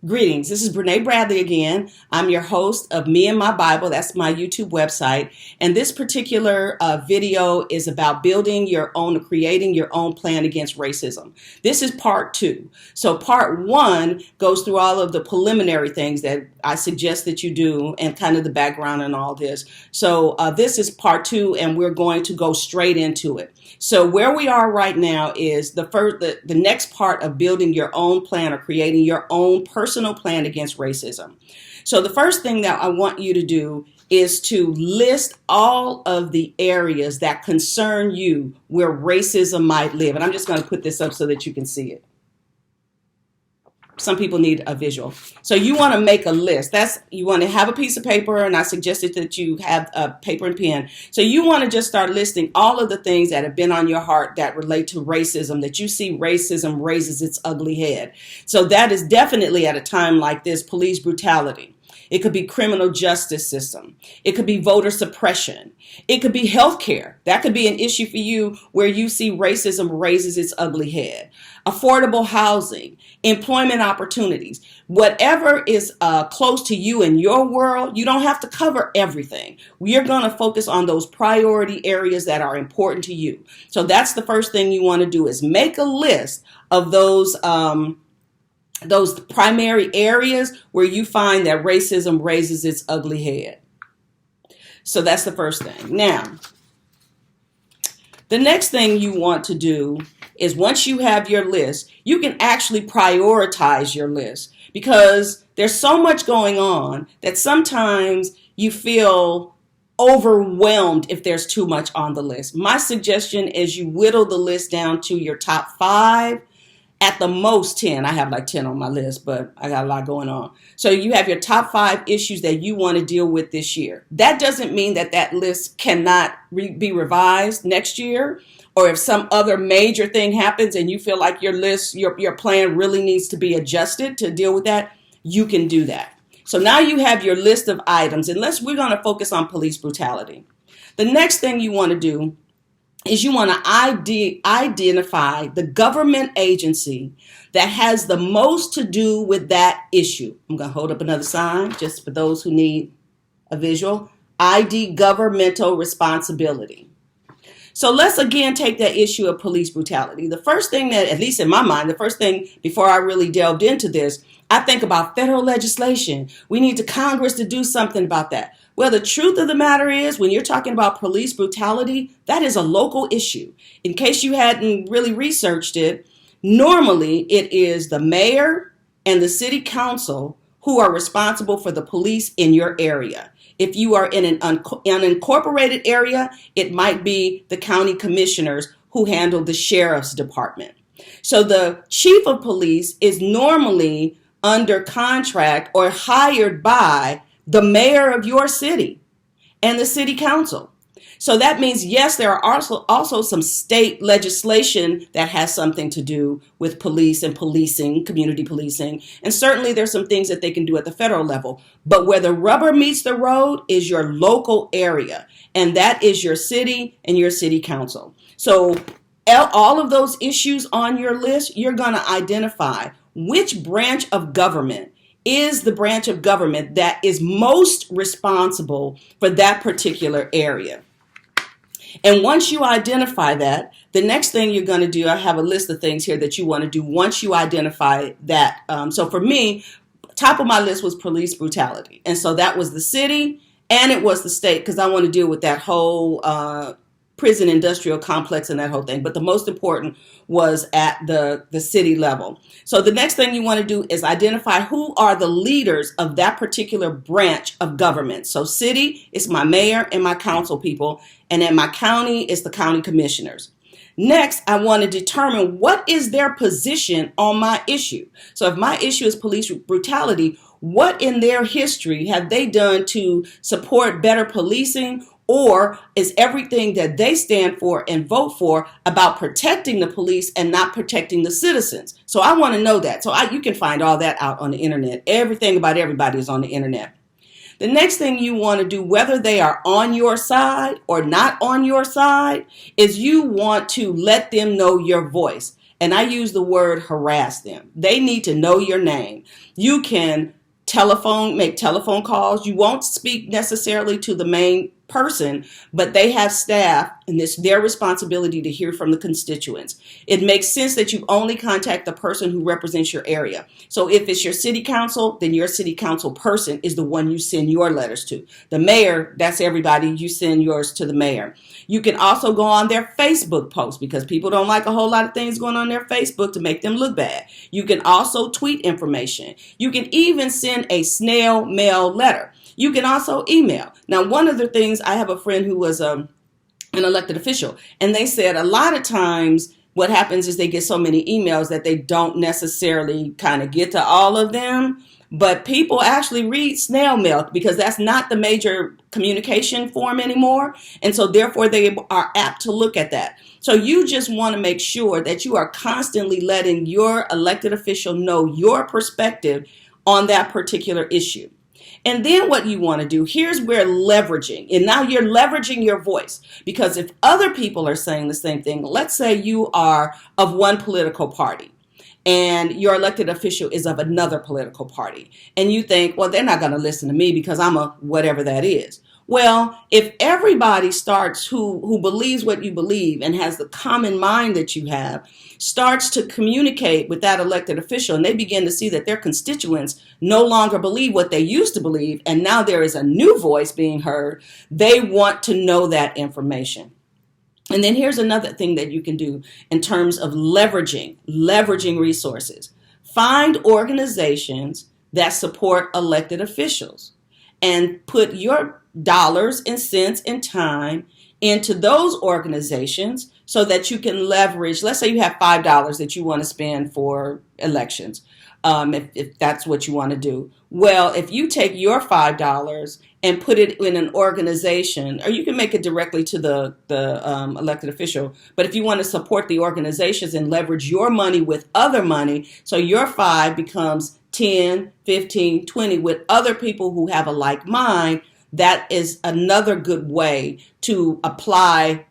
Greetings. This is Brene Bradley again. I'm your host of Me and My Bible. That's my YouTube website. And this particular video is about building your own, or creating your own plan against racism. This is part 2. So part 1 goes through all of the preliminary things that I suggest that you do and kind of the background and all this. So this is part 2, and we're going to go straight into it. So where we are right now is the next part of building your own plan or creating your own personal plan against racism. So the first thing that I want you to do is to list all of the areas that concern you where racism might live. And I'm just going to put this up so that you can see it. Some people need a visual. So you want to make a list. You want to have a piece of paper, and I suggested that you have a paper and pen. So you want to just start listing all of the things that have been on your heart that relate to racism, that you see racism raises its ugly head. So that is definitely, at a time like this, police brutality. It could be criminal justice system. It could be voter suppression. It could be healthcare. That could be an issue for you where you see racism raises its ugly head. Affordable housing, employment opportunities, whatever is close to you in your world. You don't have to cover everything. We're going to focus on those priority areas that are important to you. So that's the first thing you want to do, is make a list of those primary areas where you find that racism raises its ugly head. So that's the first thing. Now, the next thing you want to do is, once you have your list, you can actually prioritize your list, because there's so much going on that sometimes you feel overwhelmed if there's too much on the list. My suggestion is you whittle the list down to your top 5. At the most 10. I have like 10 on my list, but I got a lot going on. So you have your top 5 issues that you want to deal with this year. That doesn't mean that that list cannot be revised next year, or if some other major thing happens and you feel like your list, your plan really needs to be adjusted to deal with that, you can do that. So now you have your list of items, unless we're going to focus on police brutality. The next thing you want to do is you want to identify the government agency that has the most to do with that issue. I'm going to hold up another sign just for those who need a visual. ID governmental responsibility. So let's again take that issue of police brutality. The first thing that, at least in my mind, the first thing before I really delved into this, I think about federal legislation. We need Congress to do something about that. Well, the truth of the matter is, when you're talking about police brutality, that is a local issue. In case you hadn't really researched it, normally it is the mayor and the city council who are responsible for the police in your area. If you are in an unincorporated area, it might be the county commissioners who handle the sheriff's department. So the chief of police is normally under contract or hired by the mayor of your city and the city council. So that means, yes, there are also some state legislation that has something to do with police and policing, community policing. And certainly there's some things that they can do at the federal level. But where the rubber meets the road is your local area. And that is your city and your city council. So all of those issues on your list, you're going to identify which branch of government is the branch of government that is most responsible for that particular area. And once you identify that, the next thing you're going to do, I have a list of things here that you want to do once you identify that. So for me, top of my list was police brutality. And so that was the city and it was the state, because I want to deal with that whole prison industrial complex and that whole thing. But the most important was at the city level. So the next thing you want to do is identify who are the leaders of that particular branch of government. So city is my mayor and my council people. And in my county, it's the county commissioners. Next, I want to determine what is their position on my issue. So if my issue is police brutality, what in their history have they done to support better policing? Or is everything that they stand for and vote for about protecting the police and not protecting the citizens? So I want to know that. So you can find all that out on the internet. Everything about everybody is on the internet. The next thing you want to do, whether they are on your side or not on your side, is you want to let them know your voice. and I use the word harass them. They need to know your name. You can make telephone calls. You won't speak necessarily to the main person, but they have staff, and it's their responsibility to hear from the constituents. It makes sense that you only contact the person who represents your area. So if it's your city council, then your city council person is the one you send your letters to. The mayor, that's everybody. You send yours to the mayor. You can also go on their Facebook posts, because people don't like a whole lot of things going on their Facebook to make them look bad. You can also tweet information. You can even send a snail mail letter. You can also email. Now, one of the things, I have a friend who was an elected official, and they said a lot of times what happens is they get so many emails that they don't necessarily kind of get to all of them. But people actually read snail mail because that's not the major communication form anymore. And so therefore they are apt to look at that. So you just want to make sure that you are constantly letting your elected official know your perspective on that particular issue. And then what you want to do, here's where leveraging, and now you're leveraging your voice, because if other people are saying the same thing, let's say you are of one political party and your elected official is of another political party, and you think, well, they're not going to listen to me because I'm a whatever that is. Well, if everybody starts who believes what you believe and has the common mind that you have, starts to communicate with that elected official, and they begin to see that their constituents no longer believe what they used to believe, and now there is a new voice being heard, they want to know that information. And then here's another thing that you can do in terms of leveraging resources. Find organizations that support elected officials and put your dollars and cents and time into those organizations so that you can leverage. Let's say you have $5 that you want to spend for elections, if that's what you want to do. Well, if you take your $5 and put it in an organization, or you can make it directly to the elected official, but if you want to support the organizations and leverage your money with other money, so your 5 becomes 10, 15, 20 with other people who have a like mind, that is another good way to apply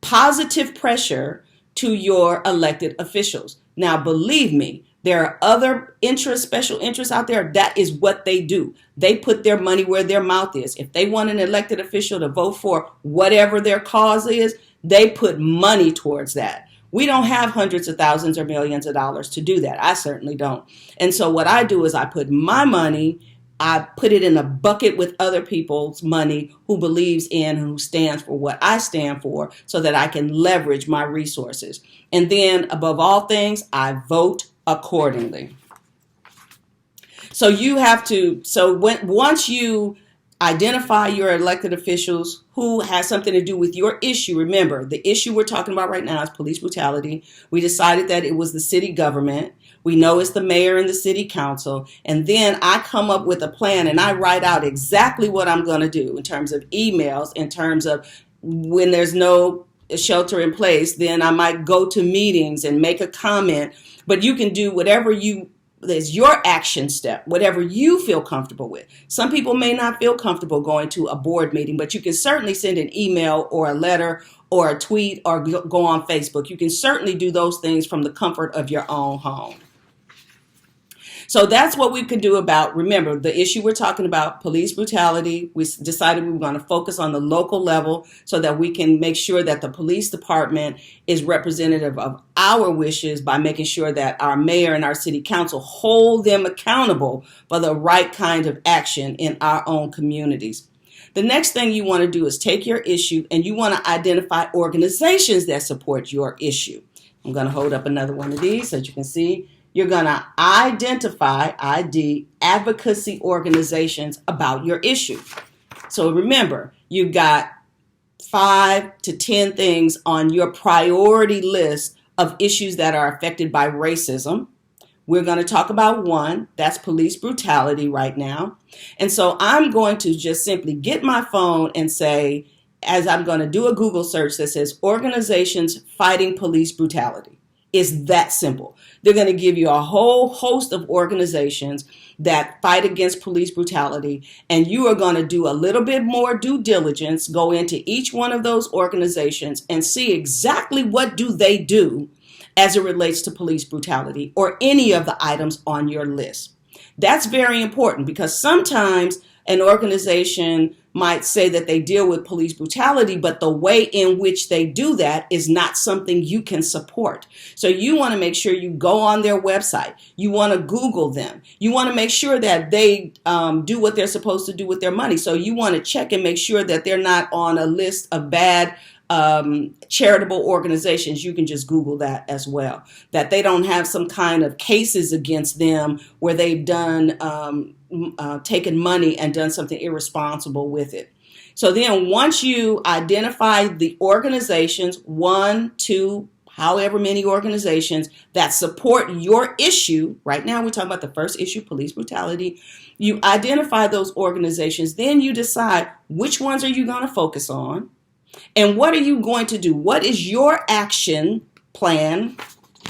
positive pressure to your elected officials. Now, believe me, there are other special interests out there. That is what they do. They put their money where their mouth is. If they want an elected official to vote for whatever their cause is, they put money towards that. We don't have hundreds of thousands or millions of dollars to do that. I certainly don't. And so what I do is I put my money, I put it in a bucket with other people's money who believes in and who stands for what I stand for, so that I can leverage my resources. And then above all things, I vote accordingly. So you have to, once you identify your elected officials who has something to do with your issue. Remember, the issue we're talking about right now is police brutality. We decided that it was the city government. We know it's the mayor and the city council. And then I come up with a plan and I write out exactly what I'm going to do in terms of emails, in terms of when there's no shelter in place, then I might go to meetings and make a comment. But you can do whatever is your action step, whatever you feel comfortable with. Some people may not feel comfortable going to a board meeting, but you can certainly send an email or a letter or a tweet or go on Facebook. You can certainly do those things from the comfort of your own home. So that's what we could do about, remember, the issue we're talking about, police brutality. We decided we were going to focus on the local level so that we can make sure that the police department is representative of our wishes by making sure that our mayor and our city council hold them accountable for the right kind of action in our own communities. The next thing you want to do is take your issue and you want to identify organizations that support your issue. I'm going to hold up another one of these so that you can see. You're going to identify advocacy organizations about your issue. So remember, you've got 5 to 10 things on your priority list of issues that are affected by racism. We're going to talk about one, that's police brutality right now. And so I'm going to just simply get my phone and say, as I'm going to do a Google search that says organizations fighting police brutality. It's that simple. They're going to give you a whole host of organizations that fight against police brutality, and you are going to do a little bit more due diligence, go into each one of those organizations and see exactly what do they do, as it relates to police brutality or any of the items on your list. That's very important because sometimes an organization might say that they deal with police brutality, but the way in which they do that is not something you can support. So you want to make sure you go on their website. You want to Google them. You want to make sure that they do what they're supposed to do with their money. So you want to check and make sure that they're not on a list of bad charitable organizations. You can just Google that as well, that they don't have some kind of cases against them where they've done taken money and done something irresponsible with it. So then once you identify the organizations, 1, 2, however many organizations that support your issue, right now we're talking about the first issue, police brutality, you identify those organizations, then you decide which ones are you going to focus on and what are you going to do? What is your action plan?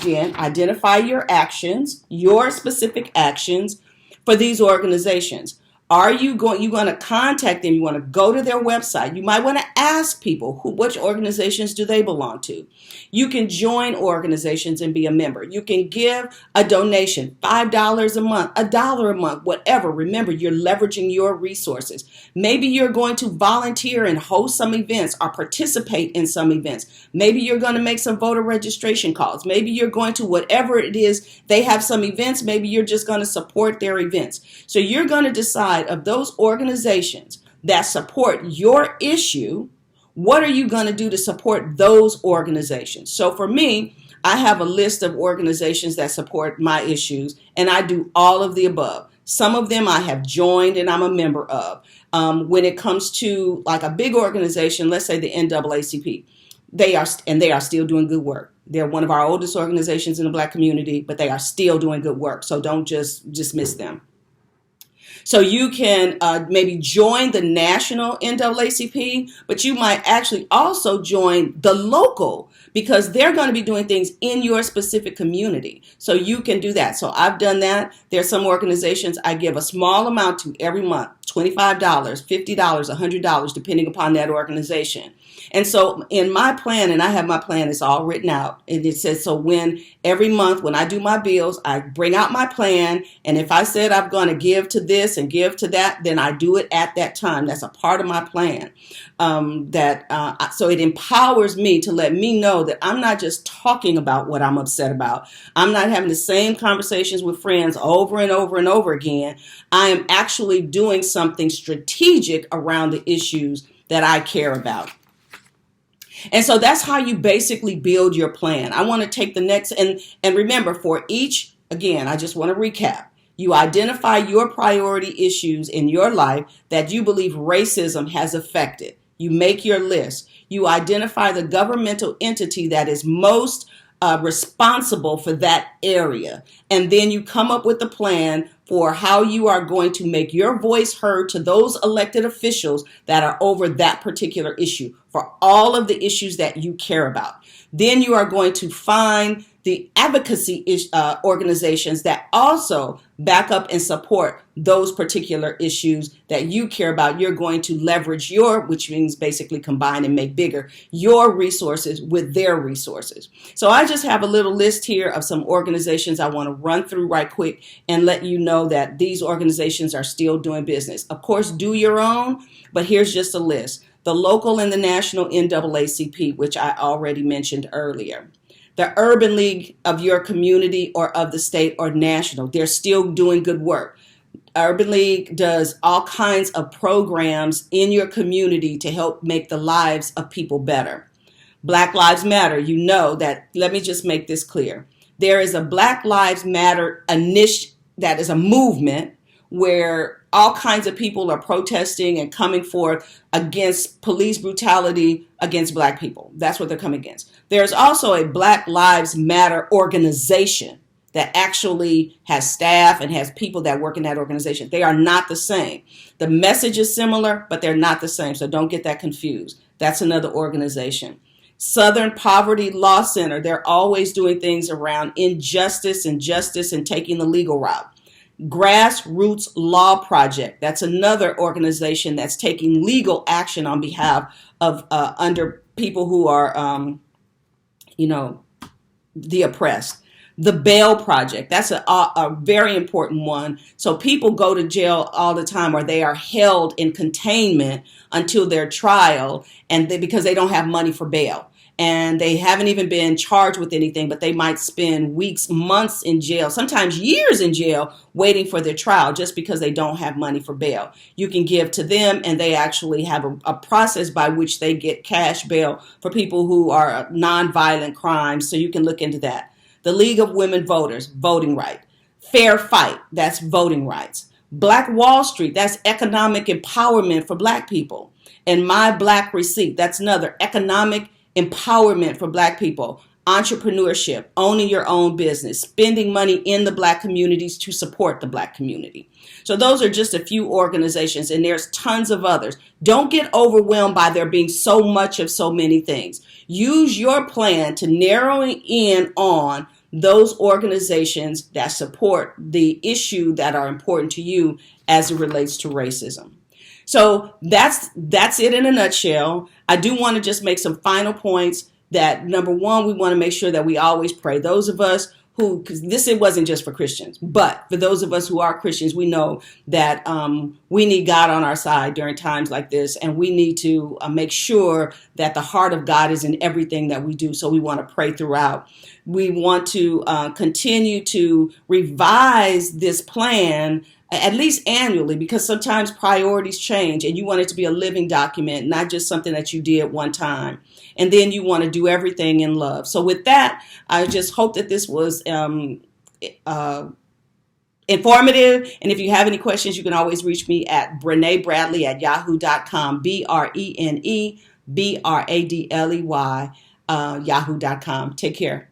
Again, identify your actions, your specific actions for these organizations. Are you going to contact them? You want to go to their website. You might want to ask people which organizations do they belong to. You can join organizations and be a member. You can give a donation, $5 a month, $1 a month, whatever. Remember, you're leveraging your resources. Maybe you're going to volunteer and host some events or participate in some events. Maybe you're going to make some voter registration calls. Maybe you're going to, whatever it is, they have some events. Maybe you're just going to support their events. So you're going to decide of those organizations that support your issue, what are you going to do to support those organizations? So for me, I have a list of organizations that support my issues, and I do all of the above. Some of them I have joined and I'm a member of. When it comes to like a big organization, let's say the NAACP, they are still doing good work. They're one of our oldest organizations in the Black community, but they are still doing good work. So don't just dismiss them. So you can maybe join the national NAACP, but you might actually also join the local because they're going to be doing things in your specific community. So you can do that. So I've done that. There's some organizations I give a small amount to every month, $25, $50, $100, depending upon that organization. And so in my plan, and I have my plan, it's all written out. And it says, so when every month when I do my bills, I bring out my plan. And if I said I'm going to give to this and give to that, then I do it at that time. That's a part of my plan. So it empowers me to let me know that I'm not just talking about what I'm upset about. I'm not having the same conversations with friends over and over and over again. I am actually doing something strategic around the issues that I care about. And so that's how you basically build your plan. I want to take the next, and remember for each, again, I just want to recap. You identify your priority issues in your life that you believe racism has affected. You make your list. You identify the governmental entity that is most responsible for that area. And then you come up with a plan for how you are going to make your voice heard to those elected officials that are over that particular issue for all of the issues that you care about. Then you are going to find the advocacy organizations that also back up and support those particular issues that you care about. You're going to leverage which means basically combine and make bigger, your resources with their resources. So I just have a little list here of some organizations I want to run through right quick and let you know that these organizations are still doing business. Of course, do your own, but here's just a list. The local and the national NAACP, which I already mentioned earlier. The Urban League of your community or of the state or national, they're still doing good work. Urban League does all kinds of programs in your community to help make the lives of people better. Black Lives Matter, you know that, let me just make this clear. There is a Black Lives Matter initiative that is a movement where all kinds of people are protesting and coming forth against police brutality against Black people. That's what they're coming against. There's also a Black Lives Matter organization that actually has staff and has people that work in that organization. They are not the same. The message is similar, but they're not the same. So don't get that confused. That's another organization. Southern Poverty Law Center, they're always doing things around injustice and justice and taking the legal route. Grassroots Law Project, that's another organization that's taking legal action on behalf of under people who are, the oppressed. The bail project, that's a very important one. So people go to jail all the time, or they are held in containment until their trial, and because they don't have money for bail. And they haven't even been charged with anything, but they might spend weeks, months in jail, sometimes years in jail, waiting for their trial just because they don't have money for bail. You can give to them, and they actually have a process by which they get cash bail for people who are nonviolent crimes. So you can look into that. The League of Women Voters, voting right. Fair Fight, that's voting rights. Black Wall Street, that's economic empowerment for Black people. And My Black Receipt, that's another economic empowerment for Black people. Entrepreneurship, owning your own business, spending money in the Black communities to support the Black community. So those are just a few organizations, and there's tons of others. Don't get overwhelmed by there being so much of so many things. Use your plan to narrow in on those organizations that support the issue that are important to you as it relates to racism. So that's it in a nutshell. I do want to just make some final points. That number one, we want to make sure that we always pray. Those of us who, because it wasn't just for Christians, but for those of us who are Christians, we know that we need God on our side during times like this, and we need to make sure that the heart of God is in everything that we do. So we want to pray throughout. We want to continue to revise this plan at least annually, because sometimes priorities change, and you want it to be a living document, not just something that you did one time. And then you want to do everything in love. So with that, I just hope that this was informative. And if you have any questions, you can always reach me at Brene Bradley at yahoo.com, BreneBradley, yahoo.com. Take care.